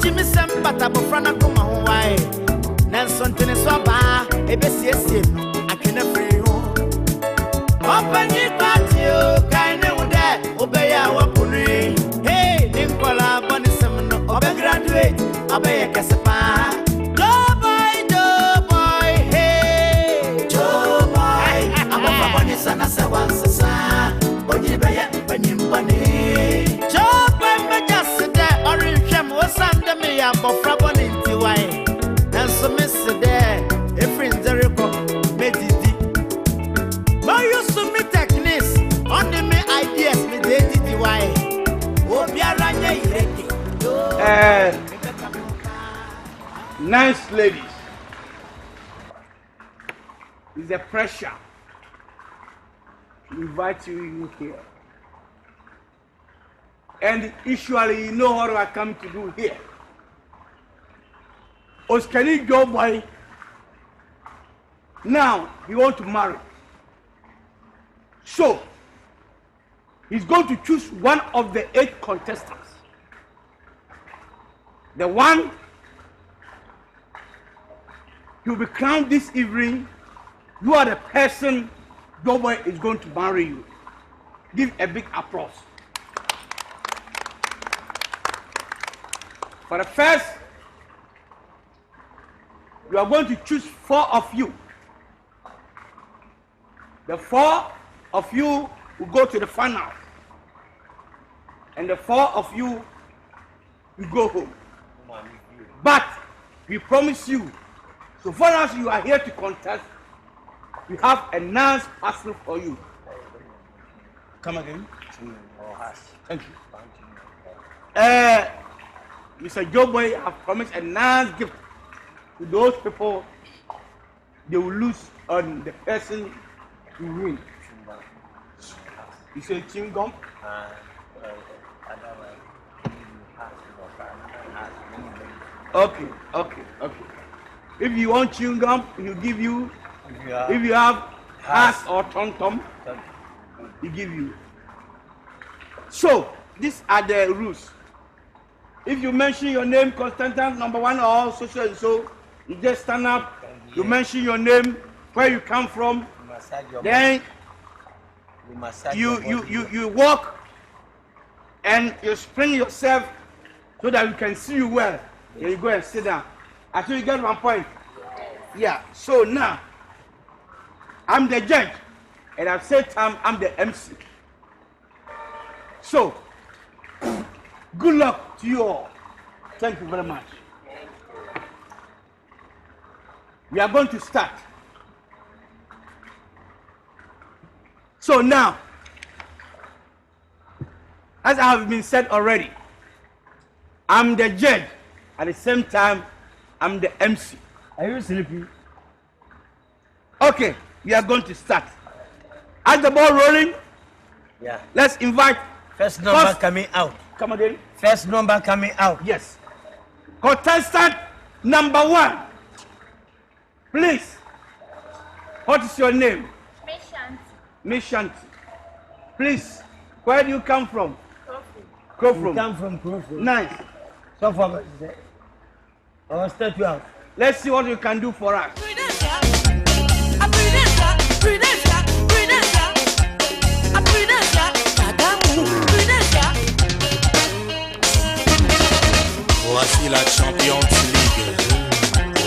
Jimmy Sempata Bofrana Kuma Hawaii. Nelson Teneswaba, ABCSM, I can't free you. Open it patio, kind of that, obey our pony. Hey, Linkola Bonisam, obey graduate, obey a Casapa. Joe boy, hey, Joe boy, I'm a Bonisana Sawansa, Ojibaya, Penimani. Joe boy, my just that orange jam was under me, I'm Bofrabon in Twi. And so, Mr. There, a friend, Jericho, made it. But you submit techniques on the main ideas, me did the way. Oh, be a nice ladies. It's a pressure to invite you in here. And usually you know what I come to do here. Oskani Joe boy. Now he want to marry. So he's going to choose one of the 8 contestants. The one to be crowned this evening, you are the person Joe boy is going to marry you. Give a big applause. For the first, you are going to choose 4 of you. The 4 of you will go to the final. And the 4 of you will go home. But we promise you, so far as you are here to contest, we have a nice parcel for you. Come again. Thank you. Mr. Joe boy have promised a nice gift to those people. They will lose on the person who win. You say chewing gum? Okay. If you want chewing gum, he'll give you. If you have has or tom, he give you. So these are the rules. If you mention your name, Constantine number 1 or so, you just stand up. You mention your name, where you come from, then you walk and you spring yourself so that we can see you well. Then you go and sit down. Until you get 1 point. Yeah. So now I'm the judge, and at the same time I'm the MC. So good luck to you all. Thank you very much. We are going to start. So now, as I have been said already, I'm the judge. At the same time, I'm the MC. Are you sleepy? Okay, we are going to start. As the ball rolling, yeah. Let's invite first number coming out. Come again. First number coming out. Yes. Contestant number 1. Please. What is your name? Miss Shanti. Please. Where do you come from? Crofrom. Come from Crofrom. Nice. So far, I'll start you out. Let's see what you can do for us. Voici la Champions League.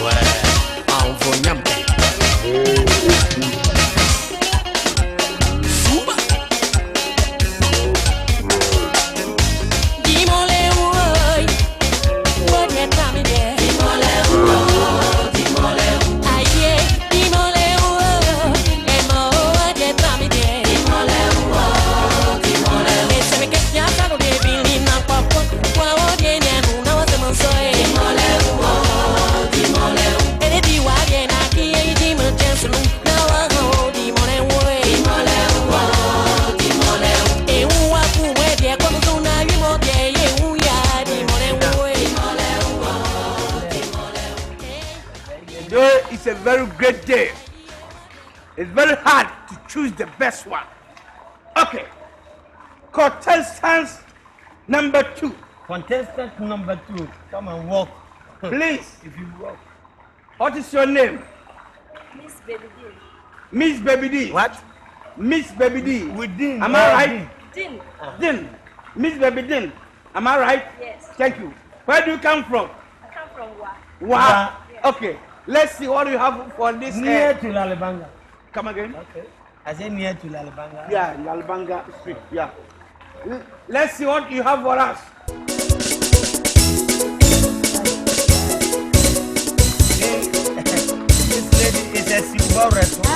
Ouais, en Vonyampe. Souba. Dis-moi-le, what you tell me there? Dis-moi-le, aïe, dis-moi-le, et moi, what you tell me there? Dis-moi-le, et c'est mes questions, ça nous dévie, n'a pas quoi, quoi, on vient, nous, n'a pas de mon soin. Dis-moi-le, et les diwa, bien, à qui, et dis-moi, tiens, c'est nous, n'a pas, dis-moi-le, et où, à vous, et bien, comme on a eu mon bien, et où, ya, dis-moi-le, Today is a very great day. It's very hard to choose the best one. Okay. Contestant number 2. Contestant number 2, come and walk. Please. If you walk. What is your name? Miss Baby D. Miss Baby D. What? Miss Baby D. Within. Am I right? Din. Din. Miss Baby Din. Am I right? Yes. Thank you. Where do you come from? I come from Wa. Wow. Okay. Let's see what you have for this. Near to Lalibanga. Come again. Okay. I say near to Lalibanga. Yeah, Lalibanga Street. Yeah. Let's see what you have for us. This lady is a simple restaurant.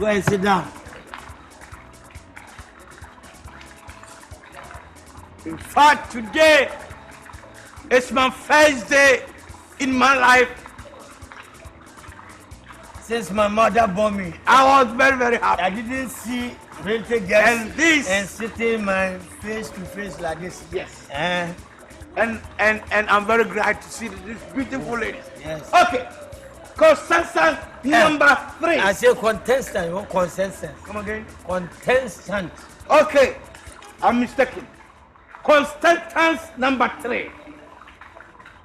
Go and sit down. In fact, today is my first day in my life. Since my mother bore me, I was very, very happy. I didn't see pretty girls And this- and sitting my face to face like this. Yes. Eh, And I'm very glad to see this beautiful ladies. yes. Okay. Contestant number 3. I say contestant, you want contestant. Come again. Contestant. Okay. I'm mistaken. Contestant number 3.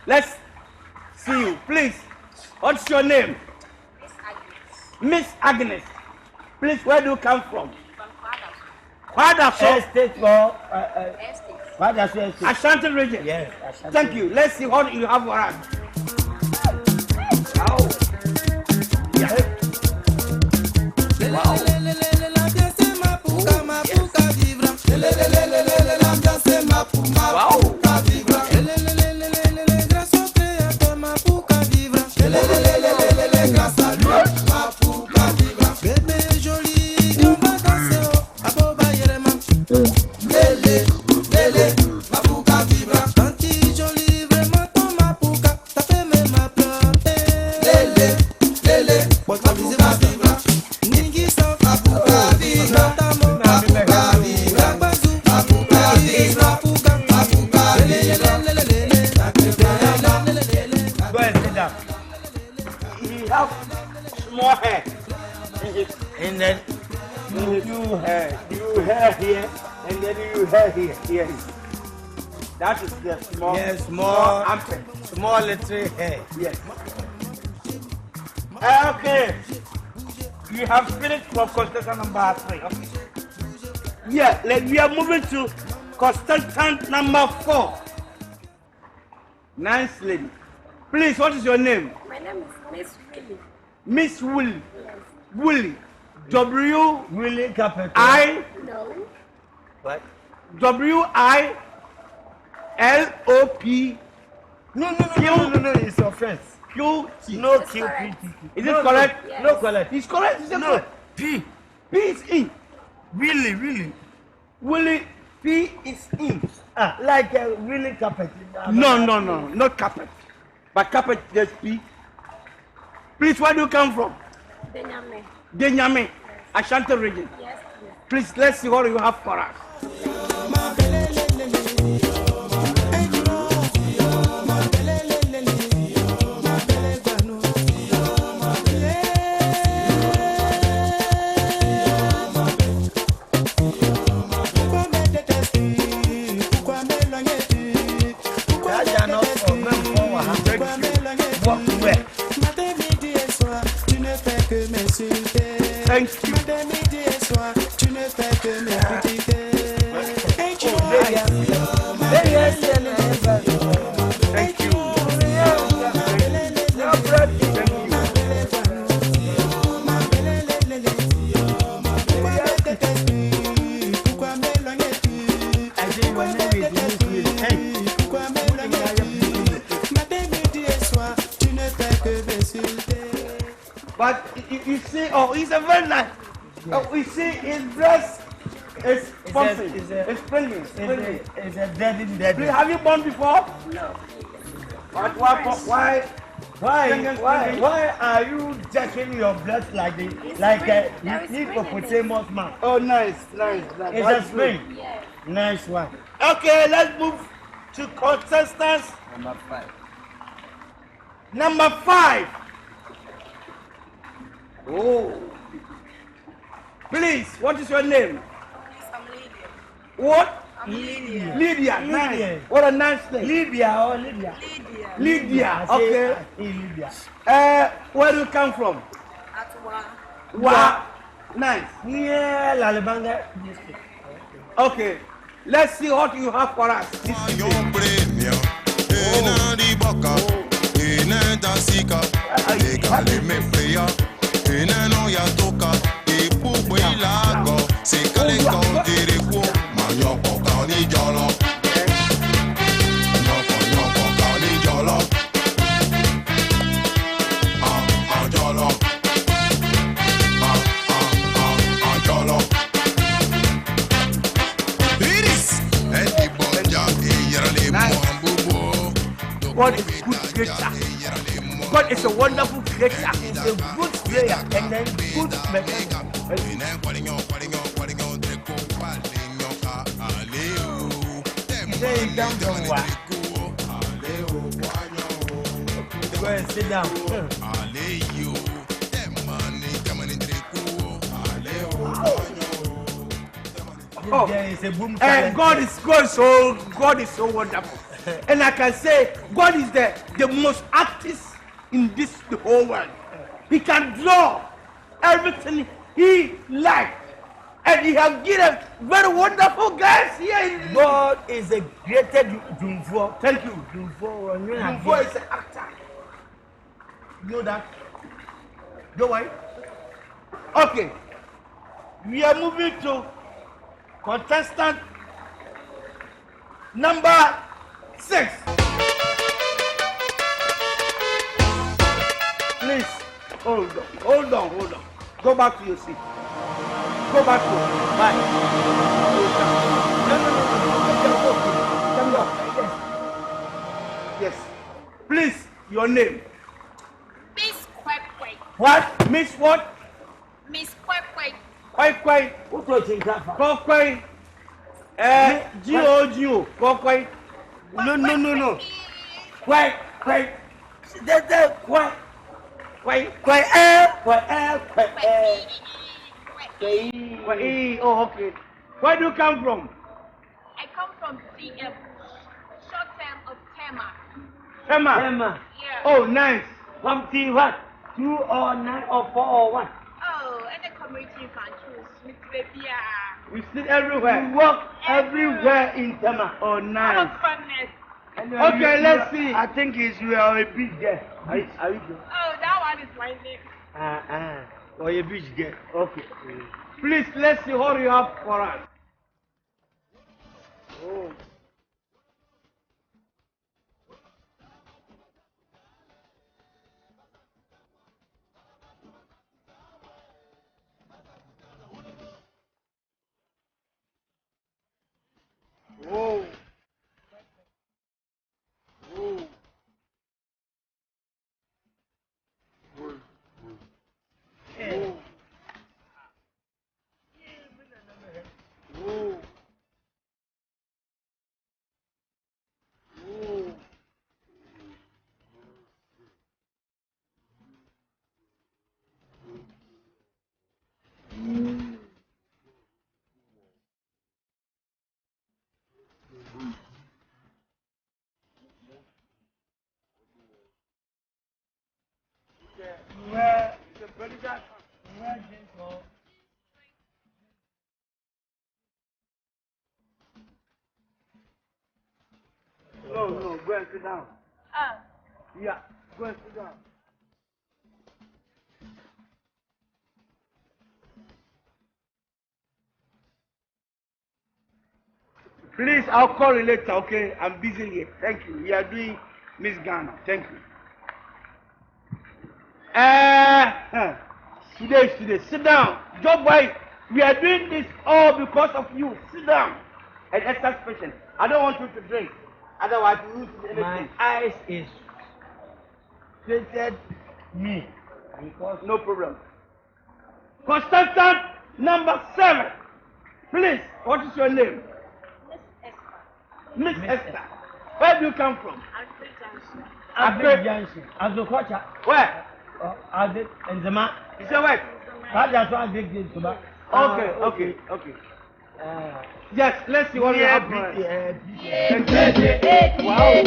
Let's see you, please. What's your name? Miss Agnes. Miss Agnes. Please, where do you come from? From Kwadaso. Kwadaso. Estate or Estate. what does it say? Ashanti region. Yes. Ashanti. Thank you. Let's see what you have for us. Wow. Yeah. Wow. Wow. Go and sit down. He have small hair. And then You hair here, and then you hair here. Yes. That is the small. yes, small more armpit. small little hair. Yes. Okay. You have finished from contestant number 3. Okay. Yeah, we are moving to contestant number 4. Nice lady. Please, what is your name? My name is Miss Willie. Miss Willie. Yes. Willie. W Willie Capital. I No. What? WILOP. No, it's offense. QT. No That's QPT. correct. Is it correct? Yes. No correct. It's correct. It's No. correct. P. P is in. Really. Willie, P is in. Like Willie Capital. No, not carpet. But carpet, there's P. Please, where do you come from? Benjamin. Denyame, Ashanti region. Yes. Yes. Please, let's see what you have for us. Thank you. Thank you. But you see, oh, he's a very nice. Oh, we see his dress is pumping. It's springing. It's a dead. Have you born before? No. But why? Why are you jacking your breast like a hippopotamus man? Oh, nice. It's a spring. Yeah. Nice one. Okay, let's move to contestants. Number 5. Oh. Please, what is your name? I'm Lydia. What? I'm Lydia. Lydia. Nice. What a nice name. Lydia or Lydia? Lydia. Okay. Lydia. Where do you come from? Atwa. Wow. Nice. Yeah, Lalibanga district. Okay. Let's see what you have for us. This God is good creator. God is a wonderful creator. He's a good player and then good mechanic. Say it down, don't worry. Go and sit down. Oh, and God is so wonderful. And I can say God is the most artist in the whole world. He can draw everything he likes. And he has given very wonderful guys here. God is a greater Jumfo. Thank you. Jumfo is an actor. You know that? Don't worry. Okay. We are moving to contestant number 6. Please, hold on. Go back to your seat. Go back to bye. No. Come down. Yes. Please, your name. Miss Kwekwe. What? Miss what? Miss Kwekwe. Kwai. Who told you that? Kwai. G-O-G-O. Kwai. No. Kwai. Oh, okay. Where do you come from? I come from TM. Short term of Tema. Tema. Yeah. Oh, nice. From T what? 2 or 9 or 4 or 1? Oh, and the community you can choose. Miss Baby. You sit everywhere. You walk everywhere in Tema. Oh, All nice. funness. Okay, let's see. I think you are a big girl. Are you? Oh, that one is my name. Or a big girl. Okay. Please, let's see what you have for us. Oh. Whoa. No, go and sit down. Yeah, go and sit down. Please, I'll call you later, okay? I'm busy here. Thank you. We are doing Miss Ghana. Thank you. Today. Sit down. Job boy, we are doing this all because of you. Sit down. And extra patient. I don't want you to drink. Otherwise, you lose anything. My eyes is treated me. Because no problem. Contestant number 7. Please, what is your name? Miss Esther. Where do you come from? Agbe Junction. Azokocha. Where? Agbe Nzema. You say where? That's why Agbe Nzema. Okay. Yes, let's see what you have. Wow.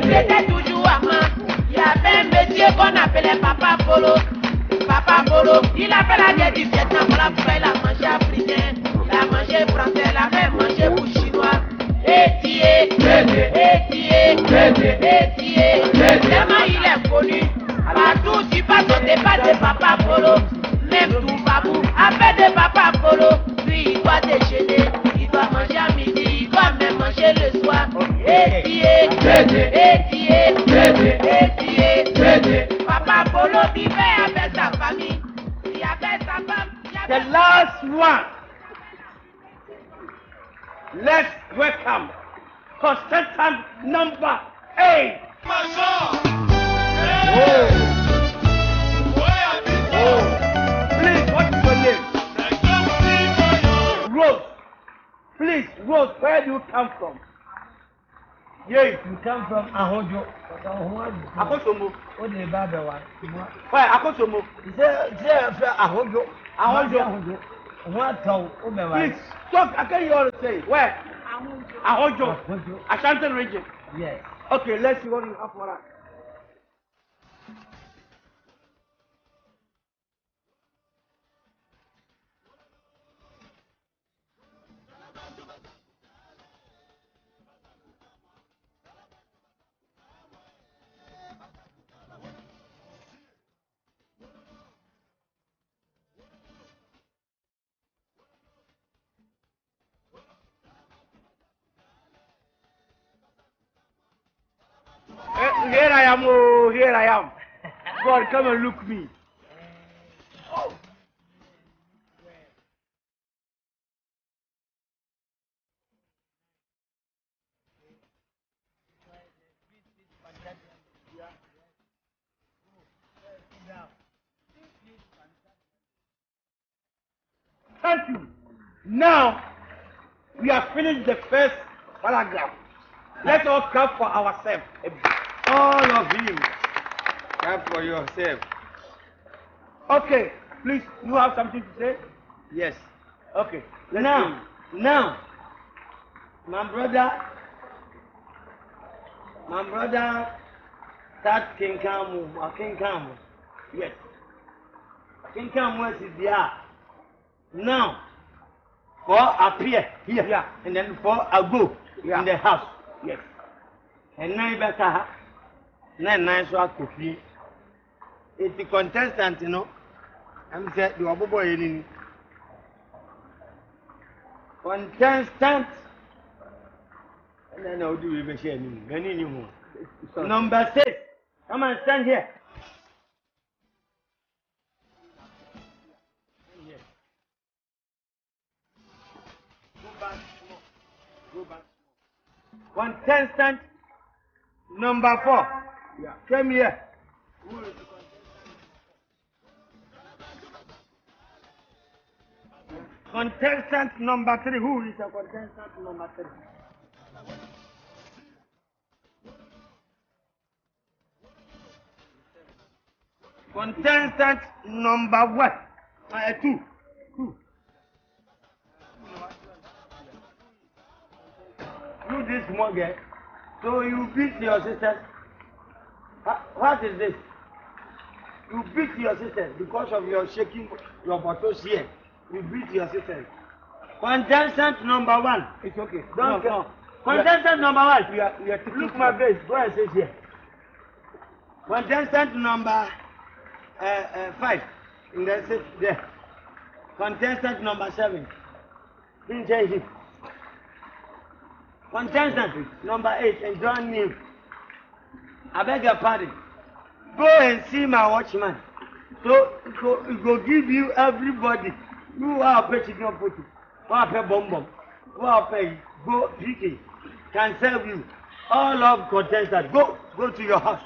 C'était toujours à main. Il y avait un métier qu'on appelait Papa Polo. Papa Polo, il a fait la guerre du Vietnam. Voilà pourquoi il a mangé africain, il a mangé français, il a même mangé pour chinois. Étier. Tellement il est connu. Partout tu passes au départ de Papa Polo. Même tout Babou a fait de Papa Polo. Puis il doit déjeuner, il doit manger à midi, il doit même manger le soir. Étier. Papa Polo vivait avec sa famille. Il y avait sa femme. The last one. Let's welcome contestant number 8. Please, what is your name? Rose. Please, Rose, where do you come from? Yes, you come from Ahojo. Akosomo. What the Baba one? Where? Akosomo. Ahojo. What town? Please, talk. I can hear you say. Where? Ahojo. Ashanti region. Yes. Okay, let's see what you have for us. Here I am, oh, here I am. God, come and look me. Oh. Thank you. Now, we have finished the first paragraph. Let's all clap for ourselves. All of you. Clap for yourself. Okay, please, you have something to say? Yes. Okay. Now, my brother, that King Kamu. Yes. King Kamu is there. Now, for appear here, and then for a go in the house. Yes. And now you better nice work to feel. It's the contestant, you know. I'm saying, you are boy in contestant. And then I'll do even share any Number 6. Come and stand here. Go back. Contestant number 4. Yeah. Come here. Contestant number 3. Who is the contestant number 3? Contestant number 1. 2. You this small girl. So you beat your sisters. What is this? You beat your sisters because of your shaking your bottles here. You beat your sisters. Contestant number 1. It's okay. Don't No. Contestant number 1. We are Look my face. Go and sit here. Contestant number 5. In the sit there. Contestant number 7. Pinche hip. Contestant number 8. And join me. I beg your pardon. go and see my watchman. So go give you everybody. Who are pay chicken put? Who are pay bomb? Who are pay go PK? Can serve you. All of contestants, go to your house.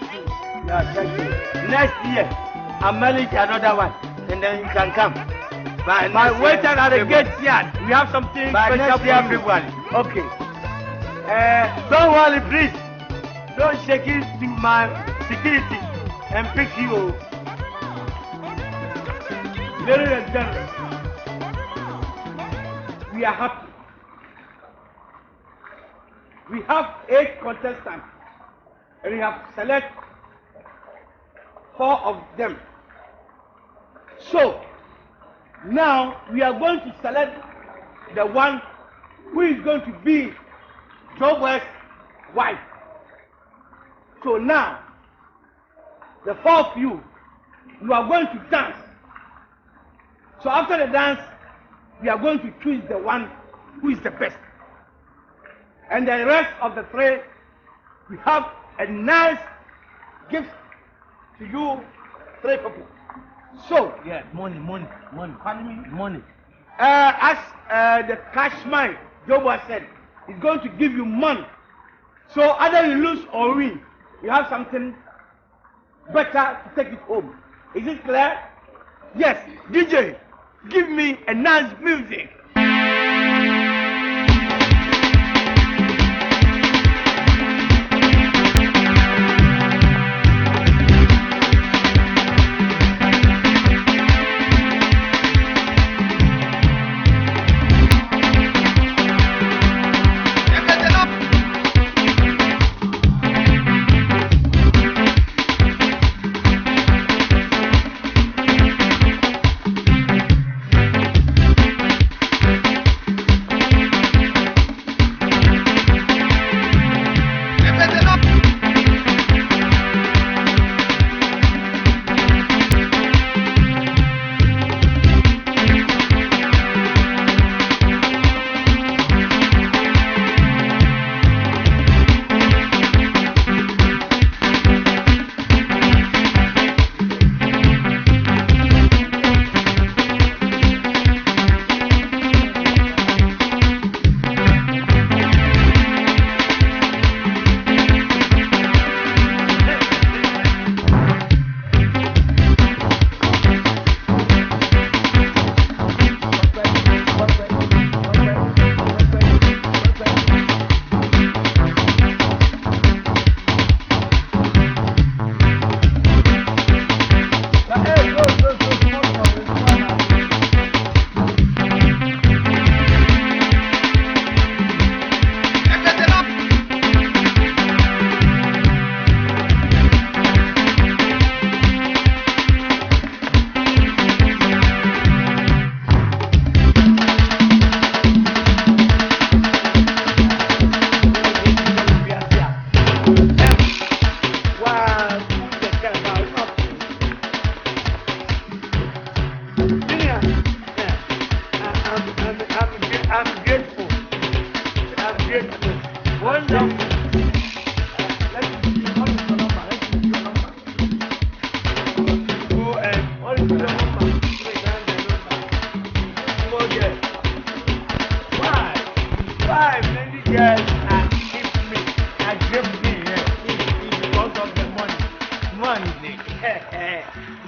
Yeah, thank you. Next year, I'll manage another one, and then you can come. My waiter at the gate here. We have something special for everybody. Okay. Don't worry, please. Don't shake it to my security and pick you. Ladies and gentlemen, we are happy. We have 8 contestants, and we have selected 4 of them. So now we are going to select the one who is going to be Jobo's wife. So now, the 4 of you are going to dance. So after the dance, we are going to choose the one who is the best. And the rest of the 3, we have a nice gift to you 3 people. So, Yeah, money. pardon me? Money. As the cash man, Jobo said, is going to give you money. So either you lose or win, you have something better to take it home. Is it clear? Yes, DJ, give me a nice music.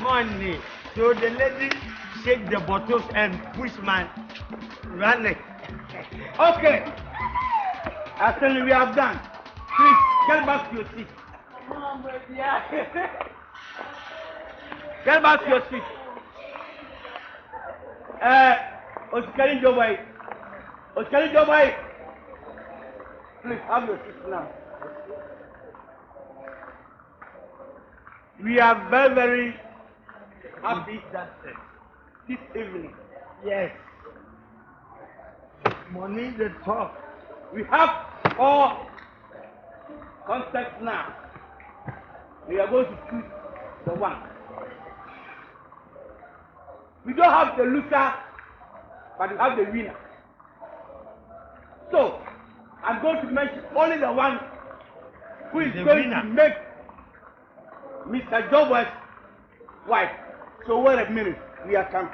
Money. So the lady shake the bottles and push man run it. Okay. After we have done, please get back to your seat. Get back to your seat. Osikari Jobai. Osikari Jobai. Please have your seat now. We are very, very happy that this evening, Yes. Money the talk. we have 4 contacts now. We are going to choose the one. We don't have the loser, but we have the winner. So, I'm going to mention only the one who is The going winner. to make Mr. Jobert's wife. So wait a minute, we are coming.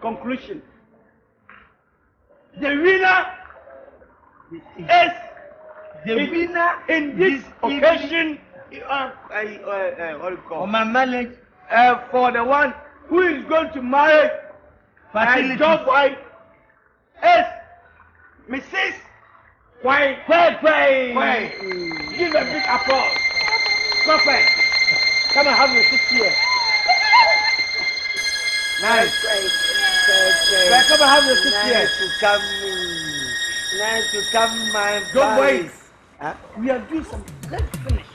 Conclusion. The winner is the winner in this occasion. What do you call? My marriage. For the one who is going to marry my job wife is Mrs. Twi. Give a big applause. Come and have your seat here. Nice. Come and have your seat here. Nice to come, my Don't boys. wait. Huh? We are doing something. Let's finish.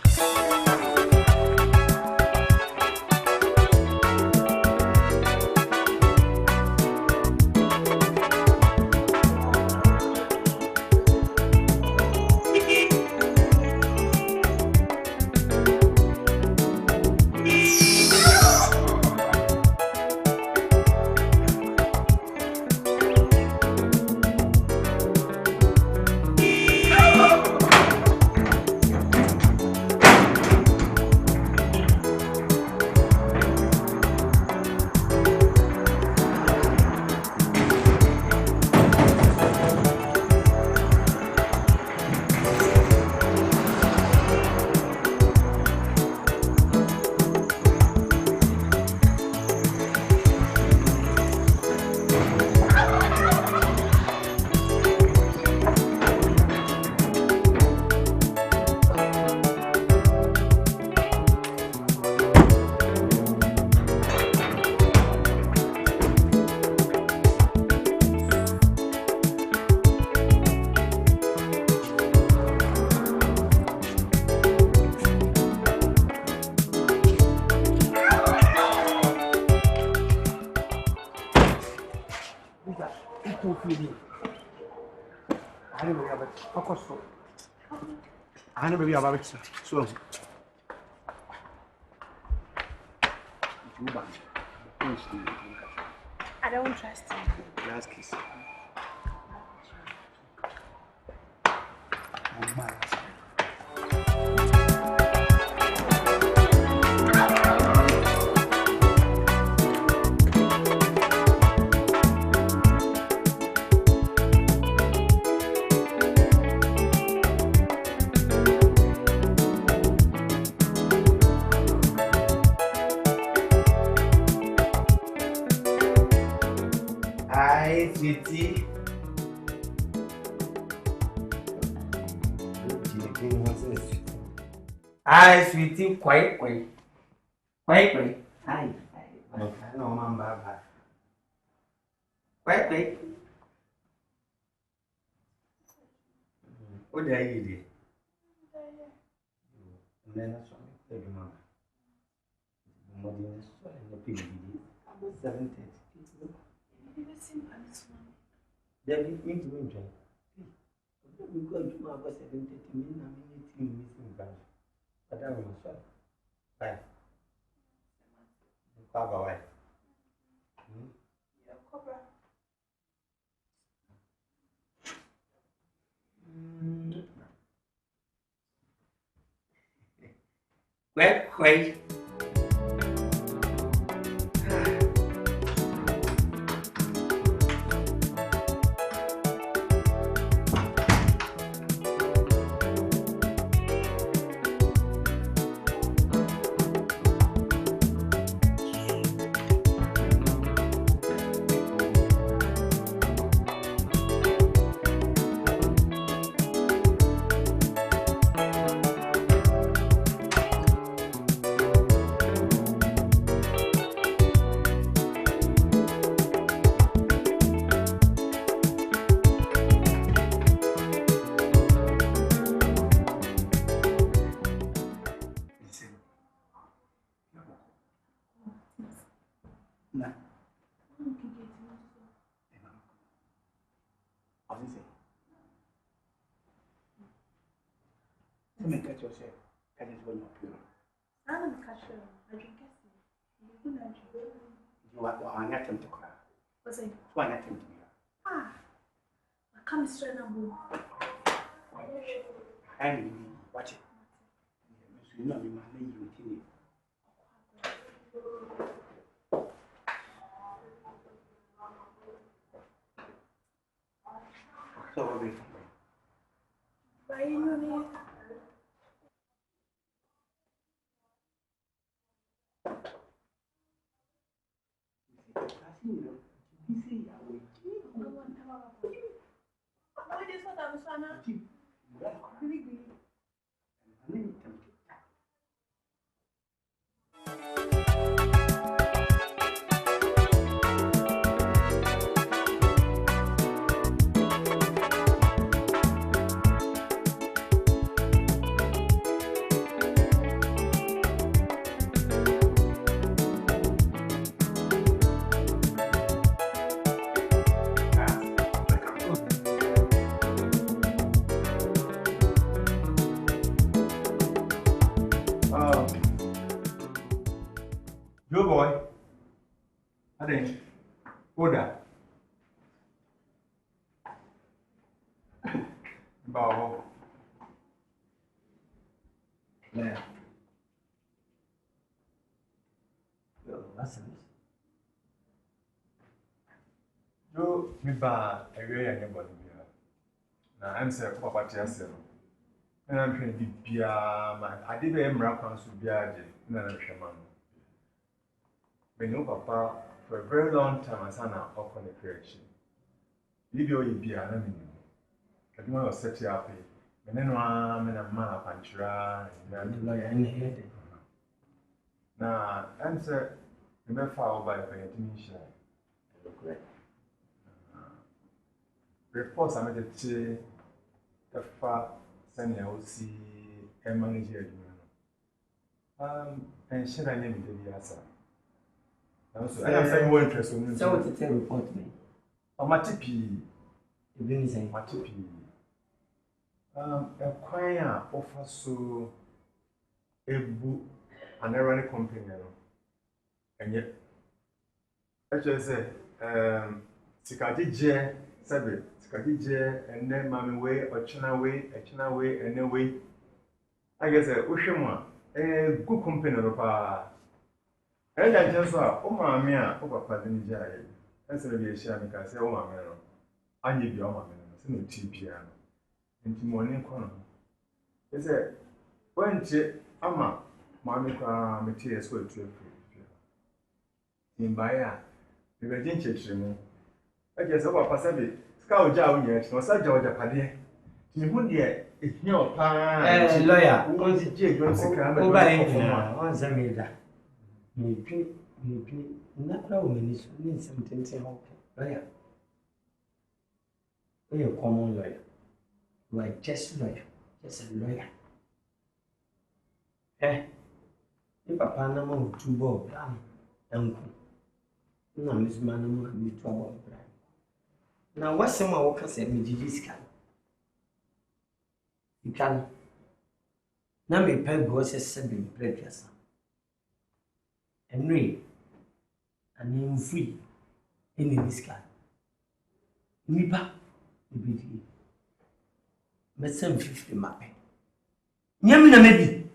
I don't trust you. Last kiss. Hi, sweetie. Hi, sweetie. Quiet. Hi. I know, Mom, Baba. Quiet. What are you doing? I'm not sure. Mama. Mama, I'm 7:30. David, me to enjoy. We go to my 7:30 minutes. But I will not. Bye. Bye. Wait. What is it? Let me catch yourself. That is when you're pure. I don't catch you. I drink it. You are not to cry. What's it? Why not to Ah, I come straight now. And watch it. You know, you might leave you. So we'll be Why you know Joe boy, I think, order. Bow. Yeah. Well, that's nice. Joe, me ba, I really ain't about here. Now I'm saying, Papa Chester. And I'm trying to be I did a miracle to be a shaman. We know Papa for a very long time as an open the creation. Video you be an enemy. I don't want to set you up. And then one and a man of Panchra And here. now, answer the mere foul by Penetinian. Great. Reports I made the far senior OC and manager. And should I name the answer? I am saying more interesting. So what to report me? On my tippy, You bring say my tippy. A choir offers so a book and a running company. And yet, actually, say, Sikadije, Sabi, Sikadije, and then Mammy Way, or China Way, and then way. I guess a Ushima, a good company of I just saw, oh, mammy, oh, papa, didn't you? That's a very shame. I say, oh, mammy, I need your mammy, no tea piano. Into morning corner. They said, when Amma, mammy, materials were to in Baya, the Virgin Church. I guess over Passabi, Scout Jow yet, no such Georgia Paddy. You would yet, if your pa, lawyer, once the jig, once a crime, once I made that. Maybe not no woman is something to help. Lawyer. You're a common lawyer. You are just lawyer, just a lawyer. If a panama of 2 bob, uncle. No, Miss Manamo can be trouble. Now, what's some of what said me, this can? You can. Now, me peg was a 7 breakfast. And read, and I'm free in this car. Nipa, the beauty. Mesem 50 mapping. Yamina maybe.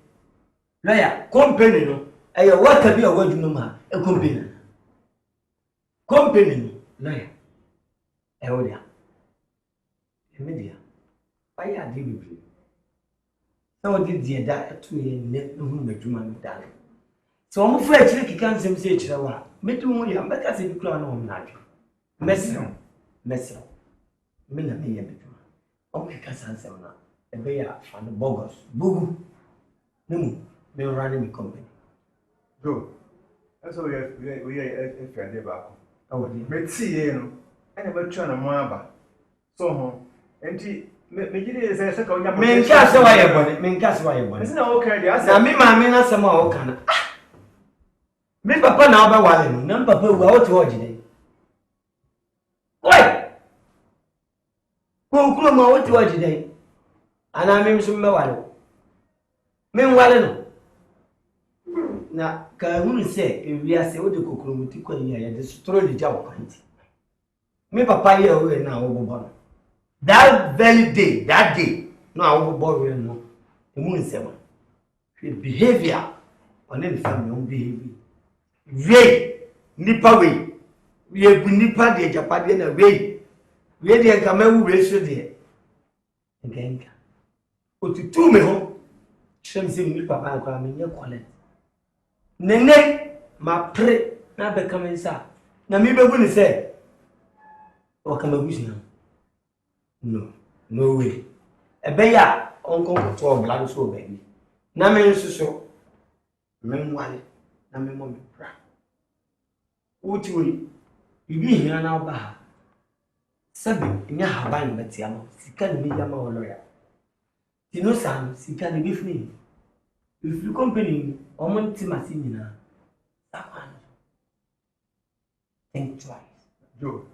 Lawyer, company no. I what can be a word no ma, a company. Company, lawyer. Eodia. Media. Why are they with you? So did the that to a net no human darling. So I'm afraid you can't say Chihuahua. Metu, you make us a crown on that. Messer, Mina me a bit. Okay, Cassandra, a bear and the bogus. Boo. No, me running the company. Go. That's all we are a fair day back. Oh, Let's see, you. I never turn a mamba. So home. And he made it as a second. Men cast away about it, men cast away about it. It's not okay. I mean, my men are some more can. Me papa now by one, none papa go out to watch it. Why? Go Kuroma, what you are today? And I mean, some Mawalo. Meanwhile, now, can you say if we are saying to Kukurumu, destroy the job? Me papa here away now overborn. That very day, no overborn no. The moon 7. Behavior on any family behavior. Way, nipa way. We have been nipa de Japadian away. We had the Kamewu ratio there. Again, what to do me home? Shamsi me papa and cramming your quality. Nene, my pray, not becoming sir. Now, me be going to say. Or come a vision? No way. A bear, uncle, 12 blood so baby. Namen so. Meanwhile, Namen Mommy. What you be here now, Bah. Sabin, in your Haban, but Yamo, she can't be a lawyer. You know, Sam, she can't give me. If you company, or Montimasimina, that one. Think twice. Joe.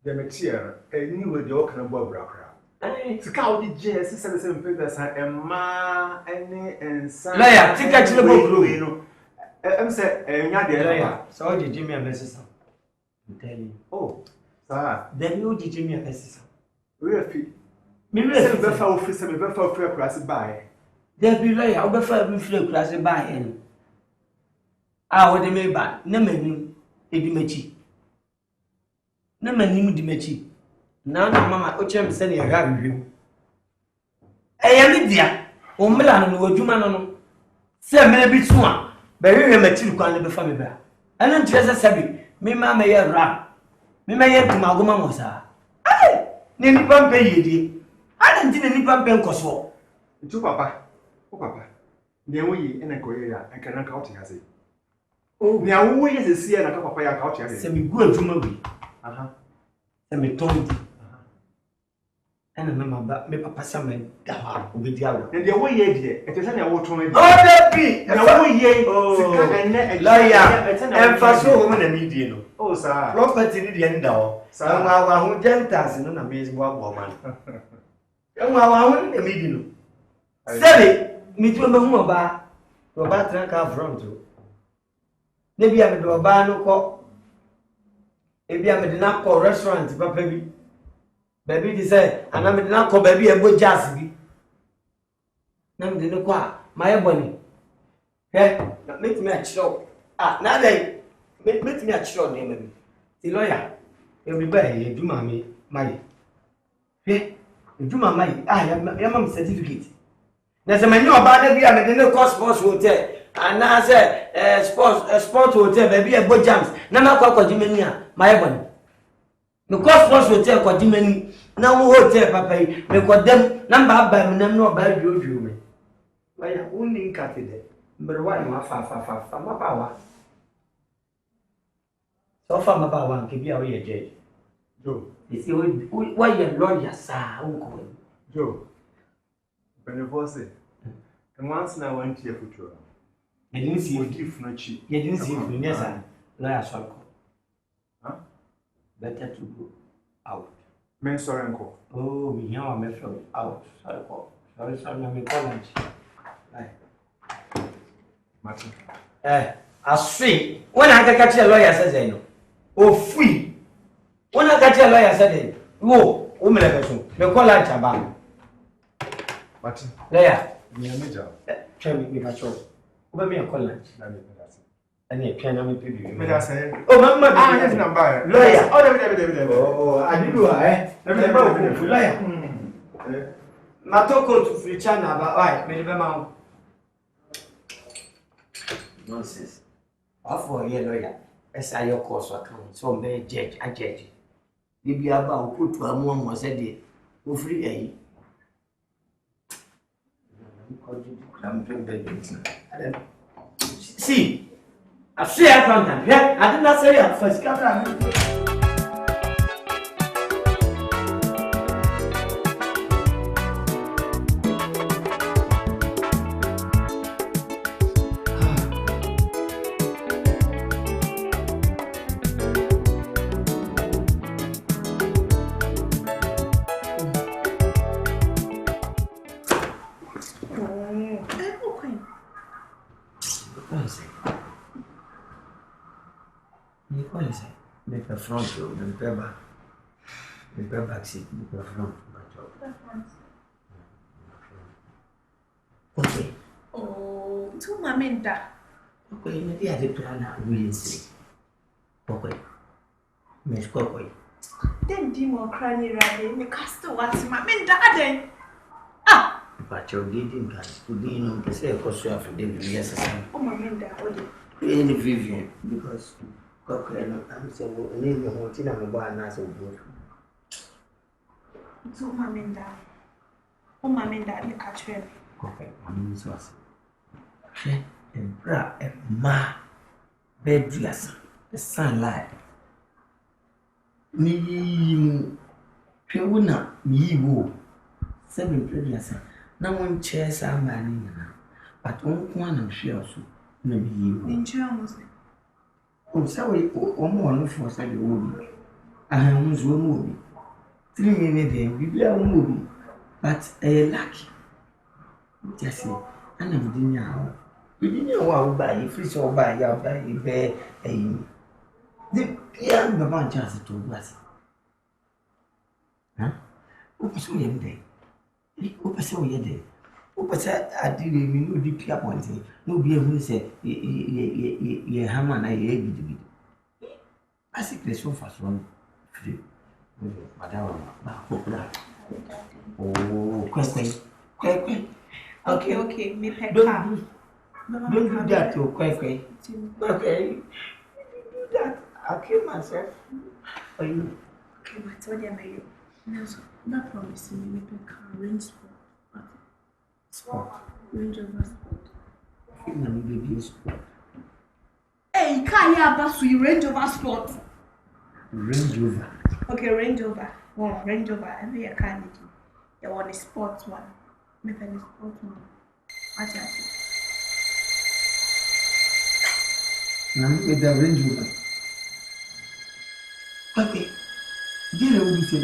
The material, and you with your kind of Bob Rocker. It's cow the jazz, 7 figures, and ma, and son. Laya, take a chill, you know. I'm saying, and Yadia, so did Jimmy a message. I'm telling you. Oh, sir, then you did Jimmy a message. Really? Maybe I said, Before for some before for a class by. There be lay, I'll prefer me flew class by him. I would have made back, no man, Edimechi. No man knew Dimechi. Now, Mamma, Ochem sending a rag review. I am India, or Milan, or Juman. Say, maybe soon. Bury a material can never family bear. I don't trust a sabby. Me, mamma, may have rap. Me, may have to Magoma Mosa. Aye, nearly pump ye. I didn't any pump and cosmo. To Papa. Oh, Papa. Then we in a Korea and cannot count as it. Oh, now we is a sea and a cup of fire couch as a good movie. And me told you. And remember, me papa Samuel, with the other. And the way ye, it is any water. Oh, that be! And away ye, oh, liar, and for so woman and median. Oh, sir, property in the end, though. So, our who gentles in an amazing woman. And our own median. Say, me to a mumba, to a batter car front to. Maybe I'm to a bar no call. Maybe I'm at the call restaurant, baby. Baby, they say, and I'm at the call baby a good jazz. Nam de no qua, my bonny. Eh, make me a show. Ah, now they make me a show, name. The lawyer, everybody, you do mammy, my. Eh, you do my I am certificate. There's a menu about the beer, and the cost sports hotel. And now I say, sports hotel, baby, a boat jams. Nana Coco Jimenia, my bonny. The cost sports hotel, Codimini, now hotel, papa, they got them number by me, no bad you. Why, only cut it. But why, my power? So far, my power can be our judge. Joe, you see, why your lawyer, sir, uncle? Joe, when you force it, and once I went here for you. You didn't see if not cheap. You didn't see if yes, sir. Lawyer shall call. Huh? Better to go out. Men sorry, uncle. Oh, we know I'm out. Sorry, call. Sorry, I'm college. Martin. I see. When I catch a lawyer, says I know. Oh, free. When I catch a lawyer, said, whoa, woman, the college about Martin. There, major. Tell me if I show. Over me a college. And you can only pay you. Oh, Mamma, I have number. Lawyer. Oh, I do. Lawyer. Matoko to free China about why, maybe. Nonsense. For a lawyer, as I your course account, so may judge a judge. You be about put to a mom was a day, who free a. See, I say I found them. Yeah, I did not say at first. front, the back seat, the front. Okay. Oh, to Mamenda. Okay, maybe I did plan really say. Okay. Miss Cocoy. Then Dimo cranny rather, me cast what's Mamenda then. Ah! But your dating guy, who didn't know to say a costume of David, yes, oh, Mamenda, any Vivian, because Cocoy, I'm saying, name your hotel and a bar and as a book. To Mamenda. Oh, Mamenda, you catch her. Okay, I mean, so and bra and ma bed dress, the sunlight. Me, Puna, me, woo. 7 previous. No one chairs are manning, but one I'm sure so. Maybe you. Oh, sorry, or more for such a movie. I almost will movie. 3 minutes, we be a movie, but a lucky. Just say, I never did now. You didn't know how by you fish or by your by you bear a. The young Baban chance to us. Huh? Open so young day. Open so young day. Open said, I did you deep appointing. No be able to say, ye hammer and I egg. I see the so fast one. Madame, oh, quick. Okay, me pet. Don't do that, you quick. Okay, do that. I'll kill myself. Are you? Okay, but what am I? No promising me pet car range sport. Range over sport. Let me give you sport. Hey, Kaya Basu, range over sport. Range over. Okay, Range Rover. Well, Range Rover. Every year can do. You want a sports one. Maybe a sports one. What you say? Now with the Range Rover. Okay. Dear, what do you say?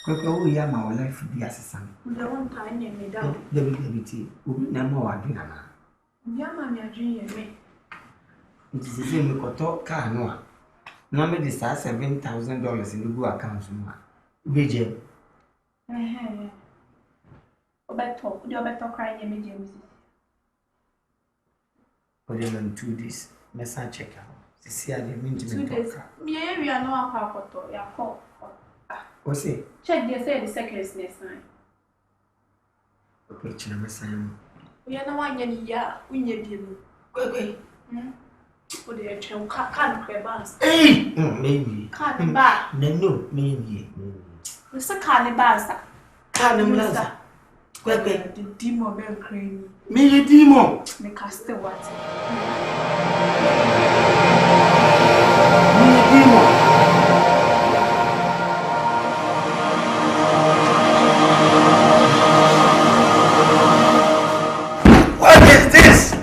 Because we are my life to be assassin. The one time you made out. WWT. We never want to do that. Yama, my dream, me. It is the same with car. No. Now, me this $7,000 in the go account. BJ. Better crying, you James. But then 2 days, message check out. See, I didn't mean to 2 days. Yeah, we are not a photo. You call. What's it? Check the say the second is next time. Okay, China, Sam. We are no one year, we need you. Okay. For the actual can't be balanced. Hey! Maybe. Can't back. No, maybe. It's a cannibal. Cannibal. The demon bell crane. Me, the demon. Me cast the what? Me, the demon. What is this?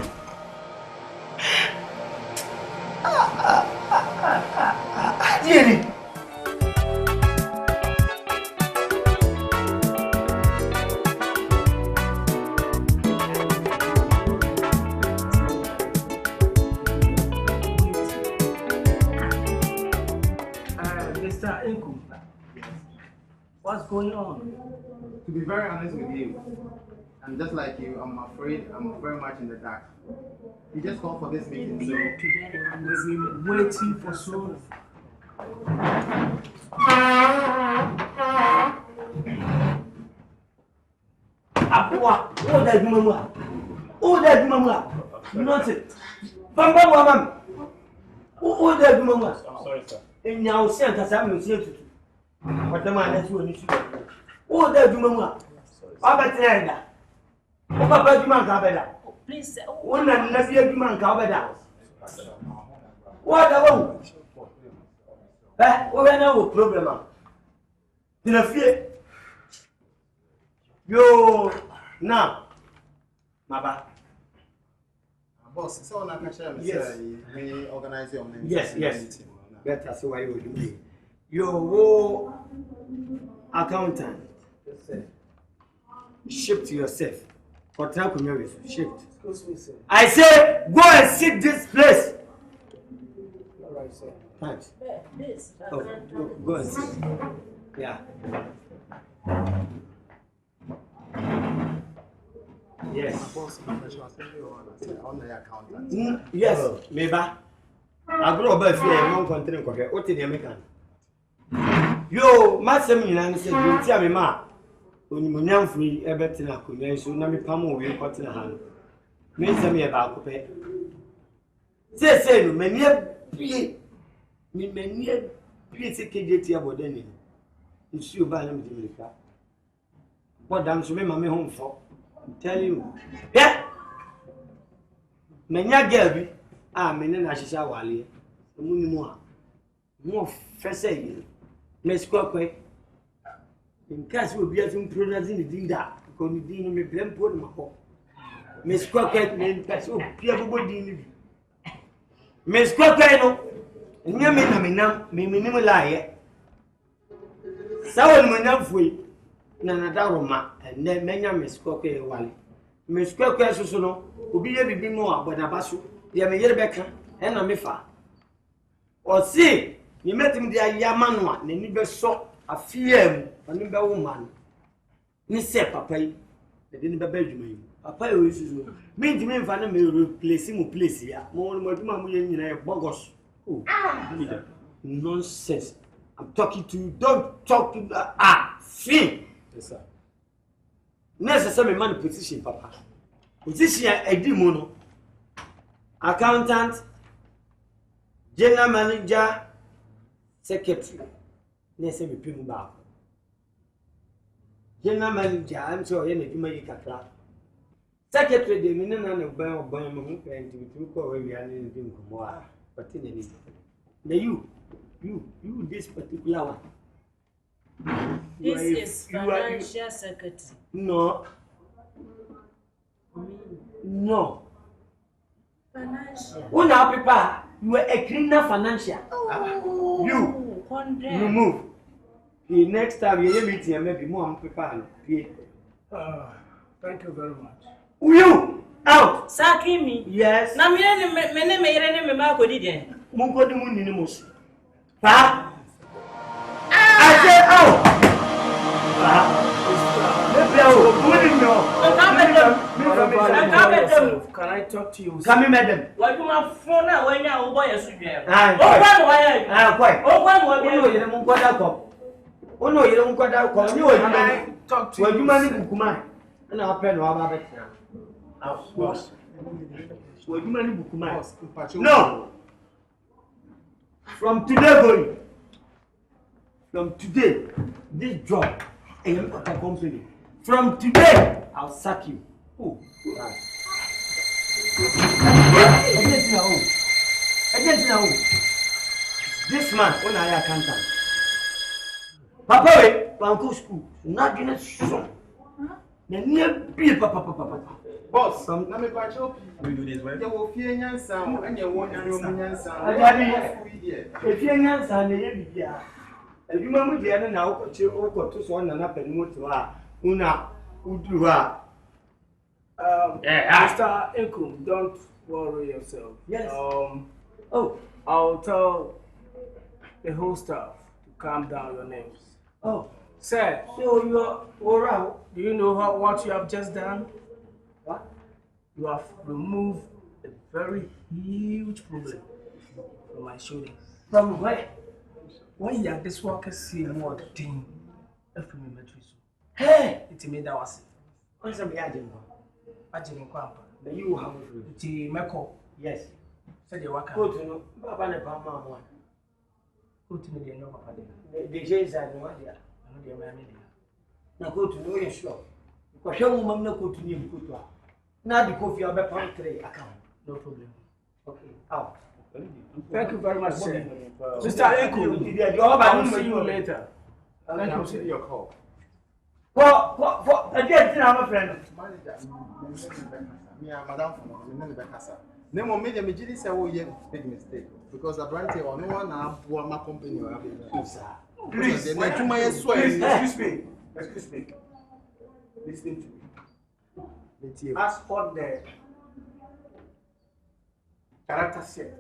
Really? Mr. Inku, what's going on? To be very honest with you, and just like you, I'm afraid I'm very much in the dark. You just called for this meeting, so Today we've been waiting for so long. Apua, oh that mama. Oh that mama. You know it. Bamba mama. Oh that mama. I'm sorry, sir. In your center, I'm saying what the man has when you see. Oh that mama. Papa oh Papa man Cabeda. Please, One and Nasia man Cabeda. What about? What no problem? In a fear. Yo, now, Maba. Boss, so now can share Yes. we organize your name. Yes. That's why you will be. Your accountant. Shift yourself. Contract with shift. Excuse me, sir. I say, go and sit this place. Thanks. This. Oh, go and see. Yeah. Yes. Yes, maybe. I grew up a few non continent. What did you make? Yo, my seminar said, you tell me, ma. When you young free, everything I could, so let me come over your cotton hand. May tell me about Cope. Say, many KJT about any. It's you by them, Jamaica. What damn to me, mammy home for? I'm telling you. Yeah. Many girl, many Nasha Wally. More first Miss Coque. In case we'll be having products in the dinner, because we didn't make them put my home. Miss Coque, men, that's all people didn't. Miss Coque, no, and you mean me minimal lie. Someone went up free, Nanadama, and then many Miss Coque Wally. Miss Coque, so will be a bit more, but a basu, the American, and a mifa. Or see, you met him there, Yamanwa, and never saw a fear, a nimble woman. Miss Papa, they didn't bedroom. Papa is mean to me if I may replace him, place here. More than my million in a bogus. Oh, nonsense. I'm talking to you. Don't talk to the see. Yes, sir. Necessary money position, Papa. Position a demono. Accountant, general manager, secretary. Necessary people back. General manager, I'm sorry, you make a clap. Secretary, the minimum of Bama and to go away and do more. But in any you, this particular one. This is financial secretary. No. No. Financial. Oh, now, Papa, you are a cleaner financial. Oh, you 100. Remove. The next time you meet him, maybe more Papa. Thank you very much. You out. Saki me. Yes. Na me ma ko di den. Mungo di mun ni mus. Pa. I said out. Can I talk to you? Come, madam. What you my phone now when you boy is there? Quite. Oh, no, you don't go down. You will talk to you. Money, Bukuma. And I'll pay no other better. Of course. Will you money, Bukuma? No. From today going. From today, this job, I am a company. From today, I'll sack you. Oh, right. Against now. This man, when I can't. Papa, Banco school, not in a son. Near be papa. Boss, let me patch up. We do this way. You will fear your sound and you won't your sound. If you're not son, if you remember the other now, to one and up and move to her, Una, Udua. Mr. Ekum, don't worry yourself. Yes. I'll tell the whole staff to calm down your names. Oh. Sir, So you're all right. do you know what you have just done? What? You have removed a very huge problem from my shoulders. From where? When you are this worker see more thing, if you remember to Hey! it made that was What's the agent? Ajin Kwampa. The you have It's Meko. Yes. Said the worker. Go to know. Papa and Pama one. Go to me, no papa. The Jays are no idea. I know the American. Now go to know your shop. Because your woman no go to you. Now the coffee of a pantry account. No problem. Okay. Out. Thank you very much, sir. Mr. Eku, I'll see you later. Thank you, sir. Your call. For again, my friend. Madam, no media me say oh yeah big mistake because I brand here no one na my company or Please, excuse me. Listen to me. As for the character set,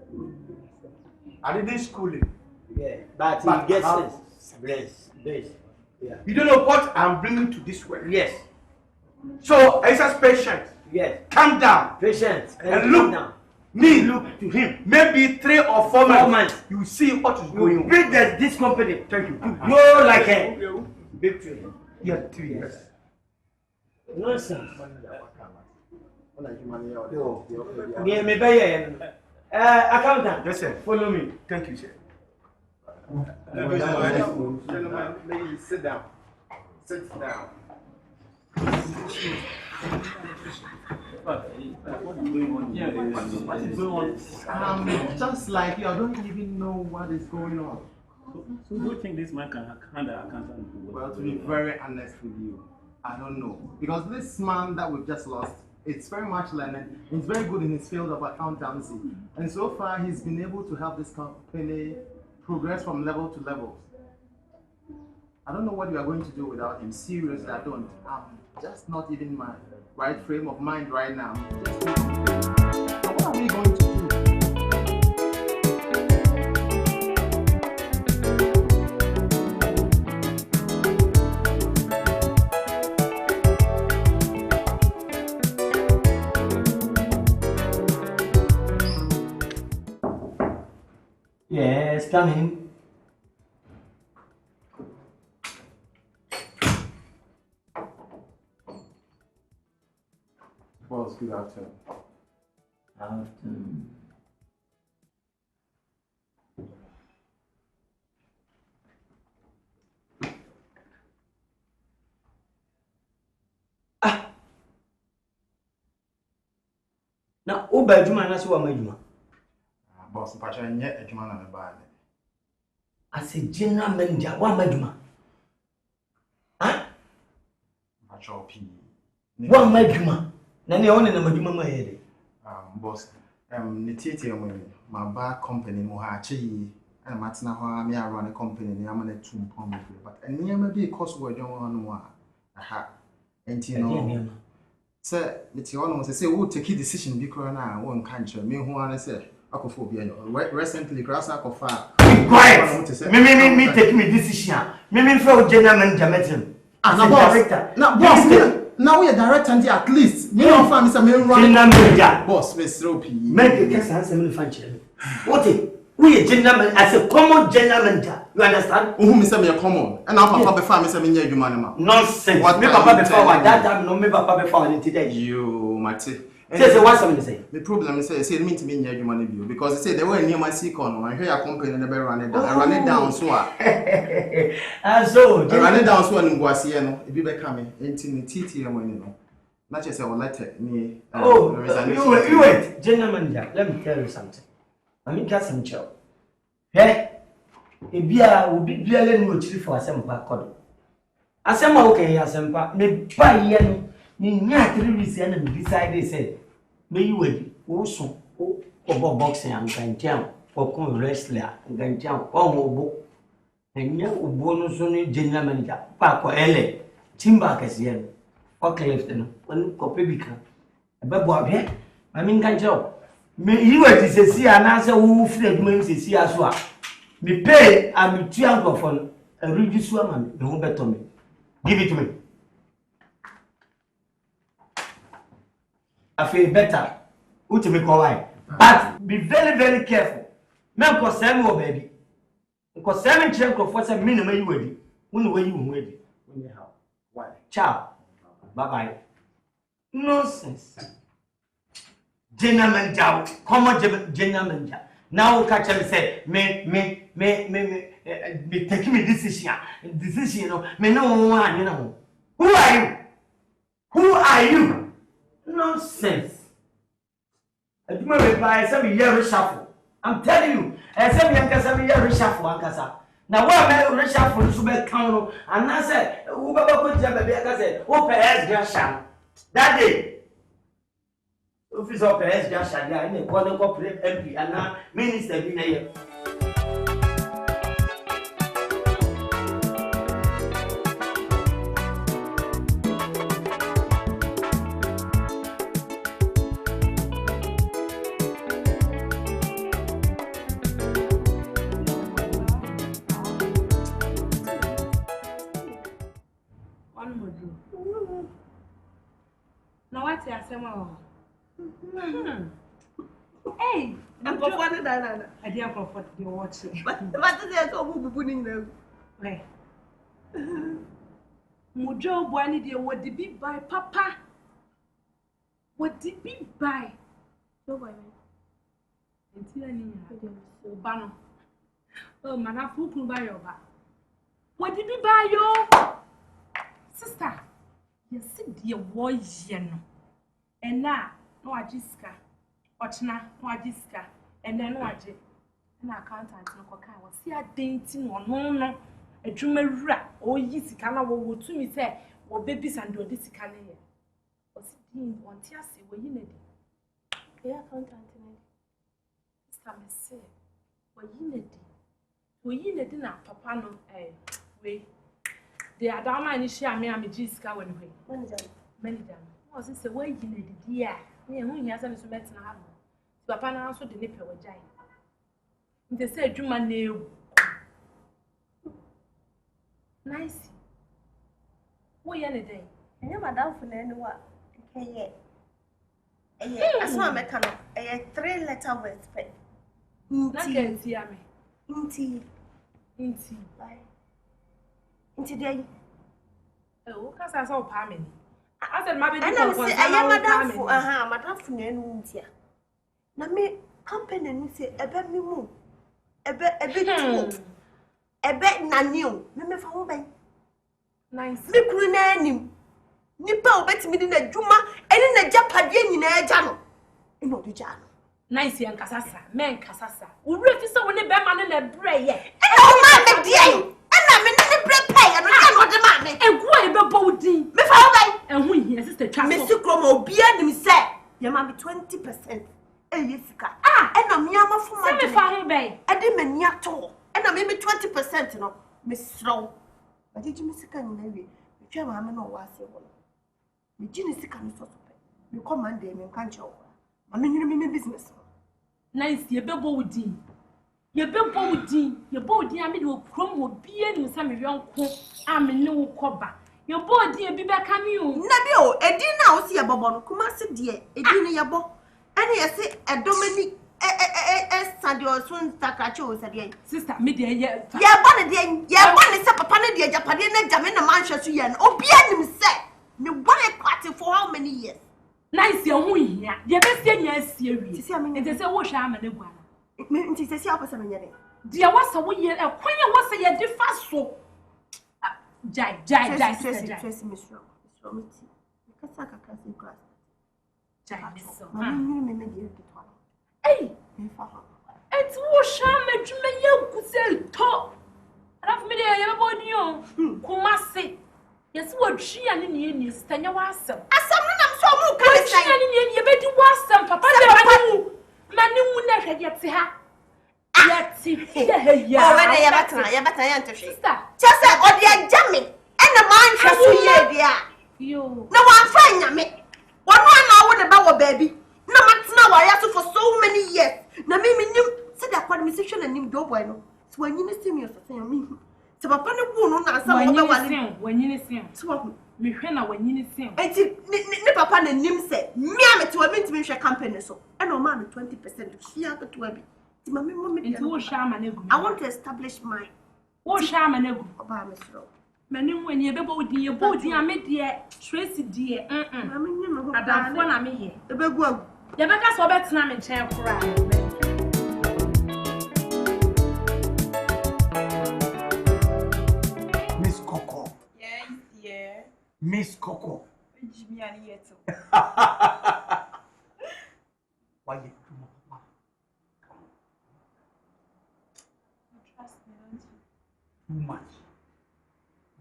I didn't school him. Yeah, but he gets this. Yeah. You don't know what I'm bringing to this world. Yes. So I just patient. Yes. Calm down. Patience. And look down. Look to him. Maybe 3 or 4 months. You see what is going on. Bring this company. Thank you. Grow like a big tree. Yeah, 3 years. Nonsense. Accountant. Yes, sir. Follow me. Thank you, sir. Gentlemen, please sit down. Sit down. Just like you, I don't even know what is going on. So do you think this man can handle accountant? Well, to be very honest with you, I don't know. Because this man that we've just lost, it's very much learning. He's very good in his field of accountancy. And so far, he's been able to help this company progress from level to level. I don't know what you are going to do without him. Seriously, I don't. I'm just not even in my right frame of mind right now. What are we going to do? Yes, come in. Boss, good afternoon. Afternoon. Now, who by Juma and what my Juma? Boss, Pacha, and yet a Juma and a bad. I said, General Manager, what my Juma? Huh? Pacha, P. What my Juma? Nani only na Juma my head. Boss, Nititi, my bar company, Mohachi, and Matina, me, I run a company, I'm on a 2 pound, but and near maybe a cost word you want. Aha, and you know. Sir, it's your own say, who take a decision because now one country, me who I say, Akophobia. Recently, grass of fire. Quiet! Me take me decision. Me for general manager meeting. As a director. Now, boss, now we are director at least. Me and family say me run. General manager. Boss, me Ropi. Make the case answer me function. What it? We are general manager as a common general manager. You understand? Who me say me a common? And now papa before me say me nye juma ma. Nonsense. Me papa before that time no me papa before today. You Mate. Say what something say. The problem is say mean to me nye juma ne bio because they say they were near my second one. I hear your company never run it down. Run it down so and so run it down so and ngwase no e bi be ka me enti ne titi am ani no. Na che say letter me. Oh, you wait. General manager, let me tell you something. I mean got some job. Hey. Ebia obi biale no chiri for asempa kodo. Asema okay asempa me ba ye no ni nya 3 weeks na me decide say me you wedi wo so o boxing and gantiam o kon wrestler gantiam o mo enya obo no so ni general manager pa ko ele timba kase ye o cliff no on ko pebika e be bo abie I mean ganjo me you wedi se si ana se wo free aduma se si aso a me pay and me 2 out of on a reduce man me who better me give it to me I feel better what me call why but be very careful me ko say me o baby ko say me chere ko for say me na you wedi who way you wedi how why ciao bye bye nonsense gentleman job common gentleman job now catch me say me take me decision no me no one you know who are you nonsense I do my buy some year reshuffle I'm telling you I say me ankasa me year reshuffle ankasa now why me reshuffle so be count and I say who baba ko jam be ankasa who PS gasha that day office of PS gasha there in the corner corporate MP and now minister be na here Modu. Now what you say, Mama? Hey, I'm comforted. I didn't comfort you watching. But is it all who putting them? Right. Mojo Bonnie, dear, what did be by Papa? What did be by? No, boy. Until I knew you, Banner. Oh, man, I fool by your back. What did be by your sister? You said, dear boy, and now, no, I just got. Ochna, no ajiska, and then no aje. And I can't answer no coca. Was see a dainty no. A drummer oh yes, can I will to me say, or babies and do this can here. Was it deemed one tiasi were you need? Yeah, can't answer. This time I say, were you need? Were you need dinner, papa no, way. They are down my initial me, I'm a jiska when we. Many done. Was this a way you need, dear? Me who he has any so better now. Papa na also the nipple with giant. They say, Juma nail. Nice. What any day? I never down for anyone. Okay, yeah. I saw a mechanic, a 3-letter word spec. Inti. Bye. Inti day. Oh, because I saw Pammy. I said, my baby, I am madam for Nenuntia. Na me company ni say ebe mi mu ebe tu ebe na new me fa ho ban nice me kuru na anim nipa obetimi di na dwuma eni na japade nyina agya no eno de gya no nice yan kasasa men kasasa wo refi so woni be ma na bre ye ena o ma me die ena me ne bre pay no ya no de ma me egu a ebe bo din me fa ho ban ehun hia sister twa so me sikro ma obia nim say ye ma me 20%. Yesika. And I'm yama for my family bay. I didn't mean yato. And I maybe 20% no, Miss Slow. But did you miss a can maybe? The chairman no was a one. The genius can sort of pay. You command them and can't show. I mean, you mean business. Nice, your bebo would dean. Your bebo would dean. Your body, I mean, will chrome would be in some of your cook. I'm a no cover. Your body, be back on you. Nabio, a dinner, I'll see a bobon. Come on, sit dear, a dinner, your bo. And I say a Dominic Sandy or soon Sakacho said, Sister, media, yeah, one again, yeah, one is up upon the Japan, Jamina Manchester, and Obian said, no one party for how many years? Nice, your wing, yeah, the best yes, serious. I mean, it is a wash arm and a one. It means it's a opposite. Dear, what's a wing, a queen was a year fast so. Jai, Tracy, Miss Rome, because I can't grass. Hey, it's Washam and Jumayo could sell top. I've made a body on Kumasi. Yes, what she and Indian is Tanya was some. As I'm so good, she and Indian, you better was some papa. Manu never yet see her. Let's see, yeah, but I am to sister. Just a body jamming and a man shall see you. No one find me. 1 hour about baby. No matter now, I for so many years. Na me said that administration and him do bueno. So when you see me, say me. So papa no no na some other one. When you see. So me hwena when you see. Enti ne papa na nim say me am to me ntimi hwe campaign so. E no ma me 20% share to abi. Ti ma me enti wo share ma na egu. I want to establish mine. Wo share ma na egu. Oba me so. Many when you be body, your body, I made dear Tracy dear. Madam, one I may hear. The big one. The backers were better than a chair cry. Miss Coco. Yes, yeah. Miss Coco. Jimmy and yet. Why you do not? Trust me, don't you? Too much.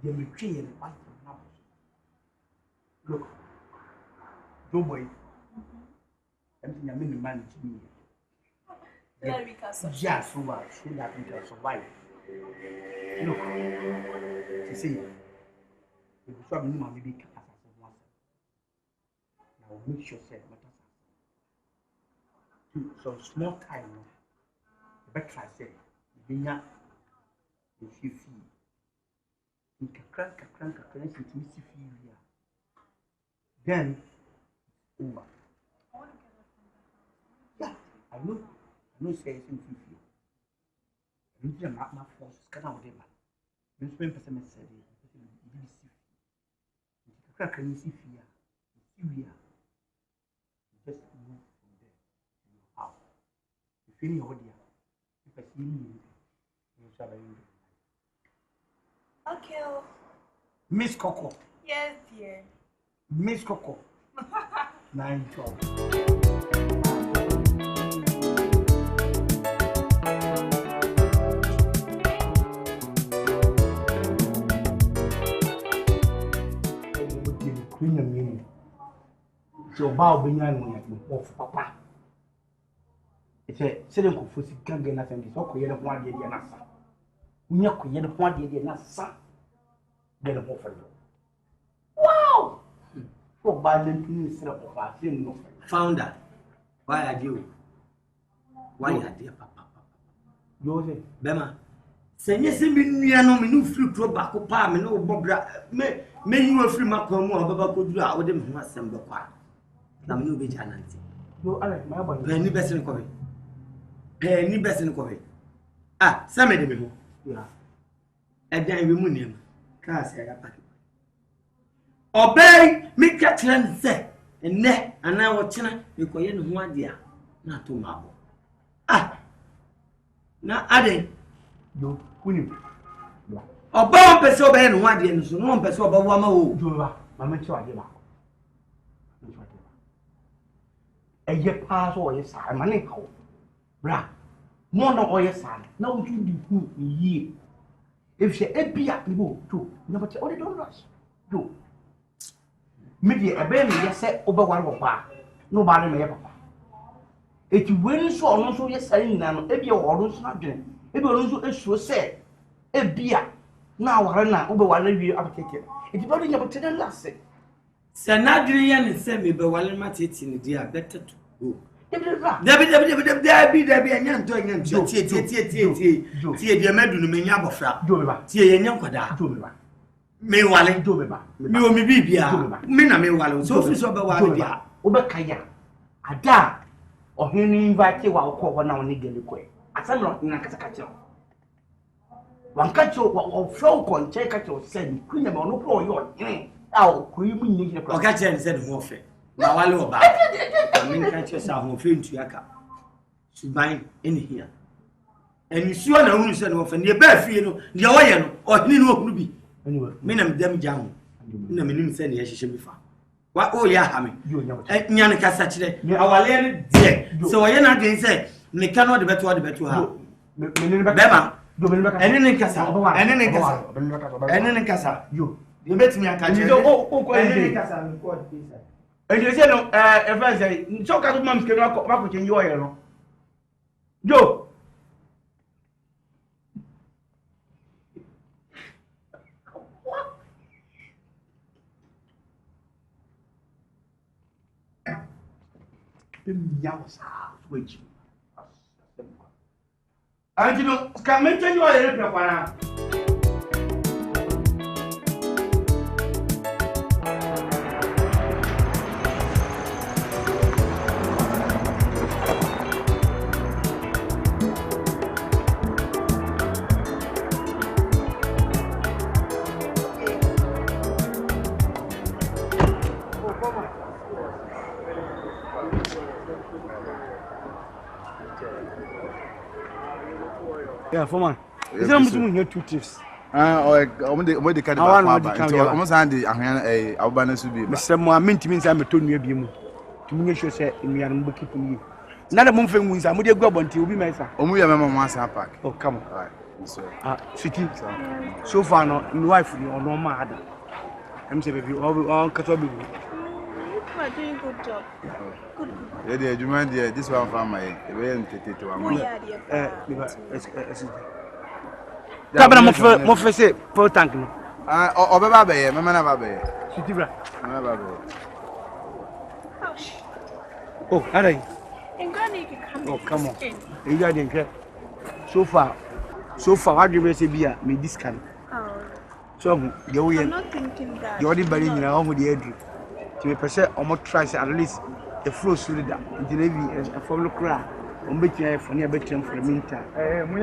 They will train and fight for now. Look, don't worry. Everything I mean, manage me. That we can survive. Just so much that we can survive. Look, you see, if you saw me, maybe can ask once. Now make sure say so small time. The better I say, the you feel. Crank, then over. Yeah, I know say it's in you. You can not my force, can out there. You spend percent said crack and you see fear. Just move from there to your house. If you know dear, if I see you, you shall be. Okay. Miss Coco. Yes, dear. Miss Coco. 9 job. So about being of papa. It's a cynical for Gangan and it's okay. One day, Nasa. We are creating one day, Nasa. Get a offer. Wow! For violently instead of Founder, why are you? Why are you, Papa? Joseph, Bema. Send you some new fruit to back up, and no Bobra. May you a free Macron or Baba could do out with them who has some Bapa. Some new vigilante. No, I like my boy. Penny best in coffee. Penny best in coffee. Ah, some of them. Yeah. And then we moon him. Can't say a packet. Obey me, Catherine said, and ne, and now what China, you call you one dear, not to marble. Ah, now adding, you couldn't. Obey person obey one dear, and so no person about one more. Do my mentor, I give up. A year pass or yes, I'm a nickel. Bra, more no or yes, son. Now you do ye. If she a be up, you too. Never tell you don't rush. Do. Maybe a baby, yes, said over one of bar. Nobody may ever. If you win so on, so yes, saying now, if your orders not doing, if you also issue say, a beer. Now, I run over one of you uptake. It's about your tenant last say. Sanadrian and send me, but while I'm at it in the dear, better to go. There be a young doing and tea, dear Medun, me yabofra, tea and young quadra. Me walling to me, me will be bia, Mina me wallow, so fish over Wallabia, Obakaya, a da, or him invite you while call now nigger quay. I said not in a catcher. One catcher or flow con check at your send, Queen of no poor your oh, Queen need a catcher and said warfare. Now I know about I mean, catch yourself who feel to Akan. Should bind in here. And you sure no one said off and your bare feel, the oil or Nino Ruby. Anyway, Minam dem jam. No minimum send yes, she should be far. What oh, yeah, Hammy. You know, Yanaka Saturday. Our lady dead. So I am not going to say, they cannot the better, the better. Bema, and then Cassa, and then Cassa, and then Cassa. You bet me, I can't go. And you say, no, if I say, so can mums cannot come up with your Joe. Which and you know, can mention you are a yeah, for man. Is there something you 2 tips? Or the kind of almost handy. I will be Mr. Mohammed means I'm a Tony Bimu. To me, you say in me and book me. Another month from Windsor, I'm going to go until we may say, oh, we are Mamma's park. Oh, come on. City. So far, no wife or no mother. I'm saying, you all cut off. You are doing good job. Yeah, you mind this one from my event. Mo fese for tank no. O baba be, mama na baba. Sitivra. Mama baba. Oh, alright. And Granny can come. Oh, come on. You got it. So far, how do you say beer? Me this can. So I'm not thinking that. You already buried in our home with the edge. To be percent or more tries at least the flow through that. The levy as a follow cry. On betting for near bedtime for the meantime. Be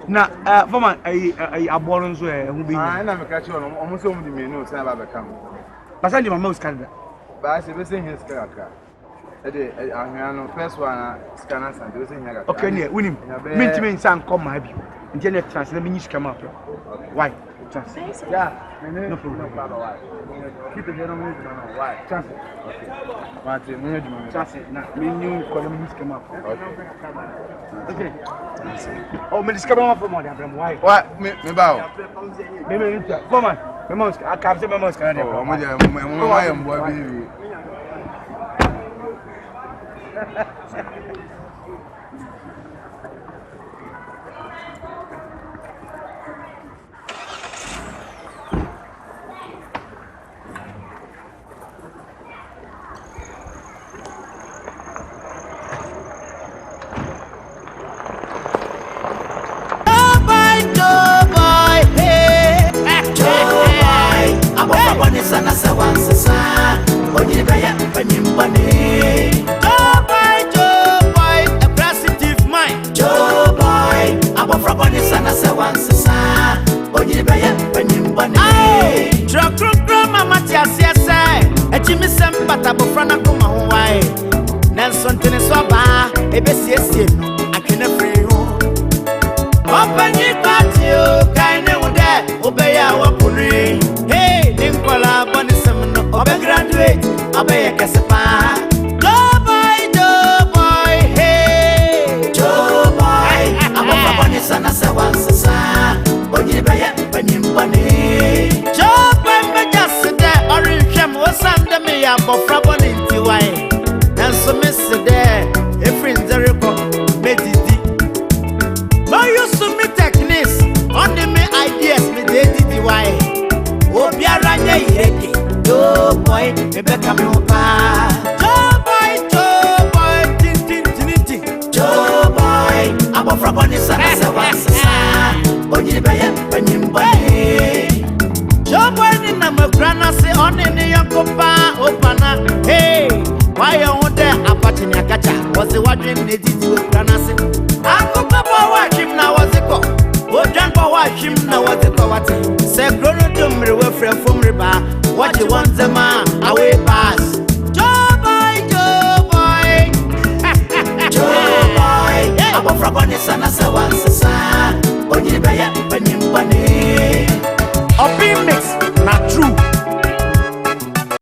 now, woman, I born so who be. I never catch you almost only the menu, so I come. But I did my mouse Canada. But I say, we say his character. I first one, scanners and using her. Okay, near winning. Mint some come my view. Internet trans, let me use come up. Why? Trans. Yeah, no problem. Keep the gentleman, why? Trans. But trans, now, menu columns come up. Okay. Oh, me discover one from Madam. Why? What? Me bow. Maybe come on. My mouse, I can't say my mouse. Oh, my boy, baby. What you want the man away pass. Joe boy. Joe boy. I'm a frog on the sun as I once.